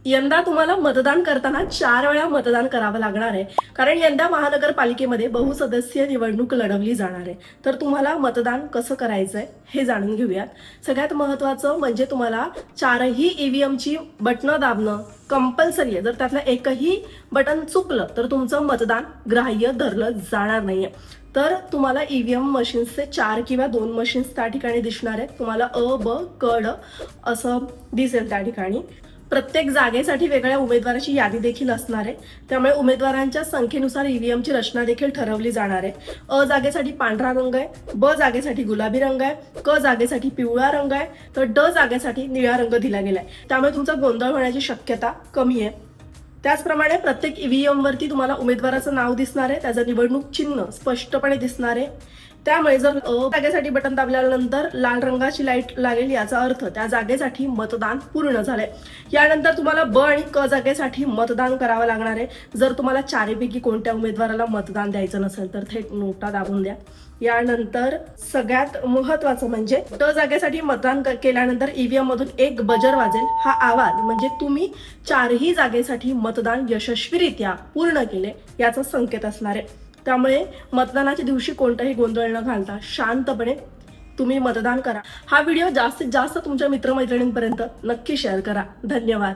यंदा तुम्हाला मतदान करताना 4 वेळा मतदान करावं लागणार आहे, कारण यंदा महानगरपालिकेमध्ये बहुसदस्यीय निवडणूक लढवली जाणार आहे. तर तुम्हाला मतदान कसं करायचंय हे जाणून घेऊयात. सगळ्यात महत्त्वाचं म्हणजे तुम्हाला 4ही ईव्हीएमची बटणं दाबणं कंपल्सरी आहे. जर त्यातलं एकही बटन चुकलं तर तुमचं मतदान ग्राह्य धरलं जाणार नाहीये. तर तुम्हाला ईव्हीएम मशीन्सचे 4 किंवा 2 मशीन्स त्या ठिकाणी दिसणार आहेत. तुम्हाला अ, ब, क, ड असं दिसेल त्या ठिकाणी. प्रत्येक जागेसाठी वेगळ्या उमेदवाराची यादी देखील असणार आहे. त्यामुळे उमेदवारांच्या संख्येनुसार ईव्हीएमची रचना देखील ठरवली जाणार आहे. अ जागेसाठी पांढरा रंग आहे, ब जागेसाठी गुलाबी रंग आहे, क जागेसाठी पिवळा रंग आहे, तर ड जागेसाठी निळा रंग दिला गेलाय. त्यामुळे तुमचा गोंधळ होण्याची शक्यता कमी आहे. त्याचप्रमाणे प्रत्येक ईव्हीएम वरती तुम्हाला उमेदवाराचं नाव दिसणार आहे, त्याचं निवडणूक चिन्ह स्पष्टपणे दिसणार आहे. त्यामुळे जर जागेसाठी बटन दाबल्यानंतर लाल रंगाची लाईट लागेल, याचा अर्थ त्या जागेसाठी मतदान पूर्ण झालंय. यानंतर तुम्हाला ब आणि क जागेसाठी मतदान करावं लागणार आहे. जर तुम्हाला चारीपैकी कोणत्या उमेदवाराला मतदान द्यायचं नसेल तर थेट नोटा दाबून द्या. यानंतर सगळ्यात महत्वाचं म्हणजे ड जागेसाठी मतदान केल्यानंतर ईव्हीएम मधून एक बजर वाजेल. हा आवाज म्हणजे तुम्ही 4ही जागेसाठी मतदान यशस्वीरित्या पूर्ण केले याचा संकेत असणार आहे. त्यामुळे मतदानाच्या दिवशी कोणताही गोंधळ न घालता शांतपणे तुम्ही मतदान करा. हा व्हिडिओ जास्तीत जास्त तुमच्या मित्रमैत्रिणींपर्यंत नक्की शेअर करा. धन्यवाद.